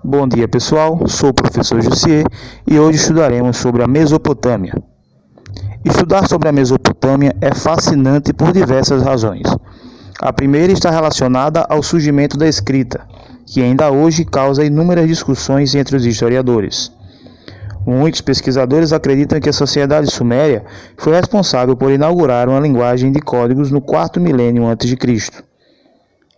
Bom dia pessoal, sou o professor Jussier e hoje estudaremos sobre a Mesopotâmia. Estudar sobre a Mesopotâmia é fascinante por diversas razões. A primeira está relacionada ao surgimento da escrita, que ainda hoje causa inúmeras discussões entre os historiadores. Muitos pesquisadores acreditam que a sociedade suméria foi responsável por inaugurar uma linguagem de códigos no quarto milênio a.C.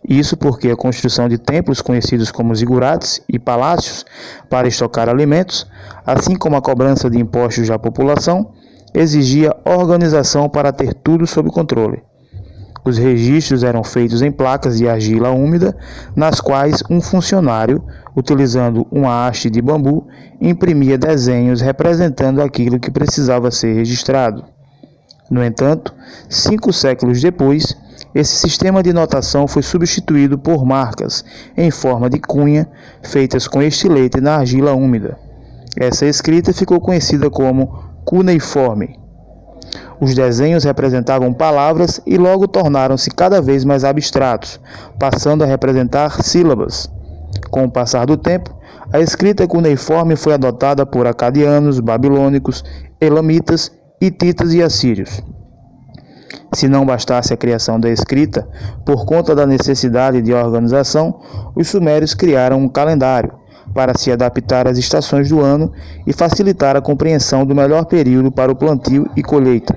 Isso porque a construção de templos conhecidos como zigurates e palácios para estocar alimentos, assim como a cobrança de impostos da população, exigia organização para ter tudo sob controle. Os registros eram feitos em placas de argila úmida, nas quais um funcionário, utilizando uma haste de bambu, imprimia desenhos representando aquilo que precisava ser registrado. No entanto, 5 séculos depois, esse sistema de notação foi substituído por marcas em forma de cunha, feitas com estilete na argila úmida. Essa escrita ficou conhecida como cuneiforme. Os desenhos representavam palavras e logo tornaram-se cada vez mais abstratos, passando a representar sílabas. Com o passar do tempo, a escrita cuneiforme foi adotada por acadianos, babilônicos, elamitas, hititas e assírios. Se não bastasse a criação da escrita, por conta da necessidade de organização, os sumérios criaram um calendário para se adaptar às estações do ano e facilitar a compreensão do melhor período para o plantio e colheita.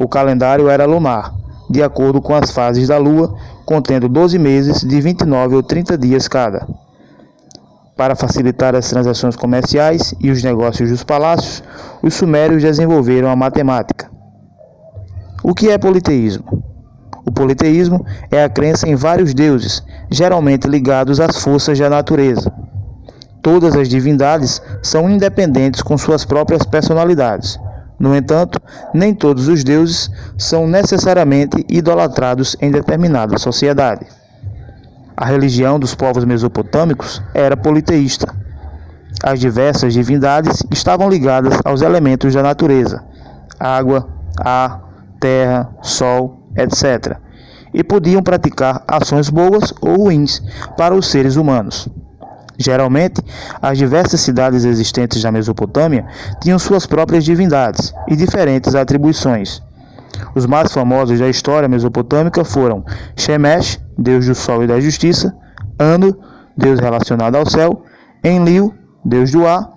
O calendário era lunar, de acordo com as fases da lua, contendo 12 meses de 29 ou 30 dias cada. Para facilitar as transações comerciais e os negócios dos palácios, os sumérios desenvolveram a matemática. O que é politeísmo? O politeísmo é a crença em vários deuses, geralmente ligados às forças da natureza. Todas as divindades são independentes com suas próprias personalidades. No entanto, nem todos os deuses são necessariamente idolatrados em determinada sociedade. A religião dos povos mesopotâmicos era politeísta. As diversas divindades estavam ligadas aos elementos da natureza: água, ar, terra, sol, etc. E podiam praticar ações boas ou ruins para os seres humanos. Geralmente, as diversas cidades existentes na Mesopotâmia tinham suas próprias divindades e diferentes atribuições. Os mais famosos da história mesopotâmica foram Shemesh, deus do sol e da justiça; Anu, deus relacionado ao céu; Enlil, deus do ar;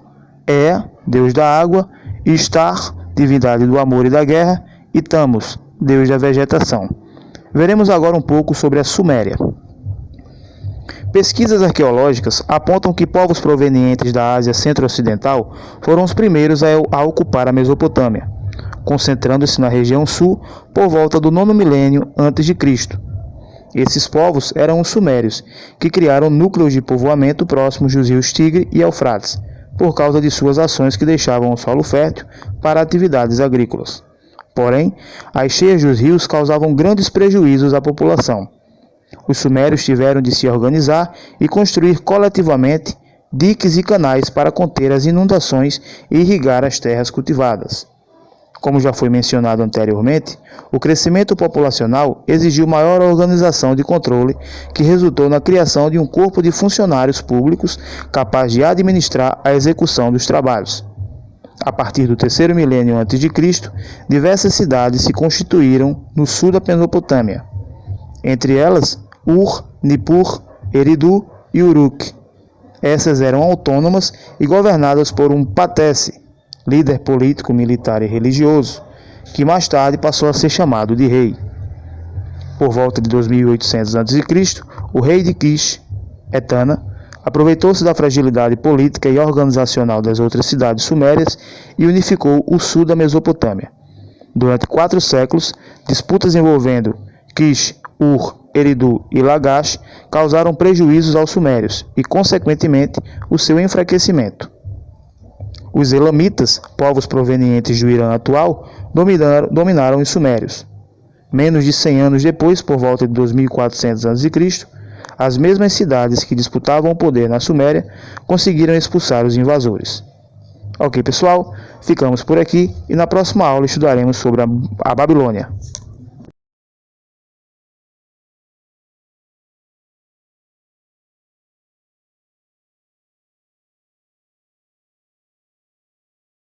Ea, deus da água; Ishtar, divindade do amor e da guerra; e Tammuz, deus da vegetação. Veremos agora um pouco sobre a Suméria. Pesquisas arqueológicas apontam que povos provenientes da Ásia Centro-Ocidental foram os primeiros a ocupar a Mesopotâmia, concentrando-se na região sul por volta do 9º milênio a.C. Esses povos eram os sumérios, que criaram núcleos de povoamento próximos dos rios Tigre e Eufrates, por causa de suas ações que deixavam o solo fértil para atividades agrícolas. Porém, as cheias dos rios causavam grandes prejuízos à população. Os sumérios tiveram de se organizar e construir coletivamente diques e canais para conter as inundações e irrigar as terras cultivadas. Como já foi mencionado anteriormente, o crescimento populacional exigiu maior organização de controle, que resultou na criação de um corpo de funcionários públicos capaz de administrar a execução dos trabalhos. A partir do 3º milênio a.C., diversas cidades se constituíram no sul da Mesopotâmia. Entre elas, Ur, Nippur, Eridu e Uruk. Essas eram autônomas e governadas por um patesse, líder político, militar e religioso, que mais tarde passou a ser chamado de rei. Por volta de 2800 a.C., o rei de Kish, Etana, aproveitou-se da fragilidade política e organizacional das outras cidades sumérias e unificou o sul da Mesopotâmia. Durante 4 séculos, disputas envolvendo Kish, Ur, Eridu e Lagash causaram prejuízos aos sumérios e, consequentemente, o seu enfraquecimento. Os elamitas, povos provenientes do Irã atual, dominaram os sumérios. Menos de 100 anos depois, por volta de 2400 a.C., as mesmas cidades que disputavam o poder na Suméria conseguiram expulsar os invasores. Ok, pessoal? Ficamos por aqui e na próxima aula estudaremos sobre a Babilônia.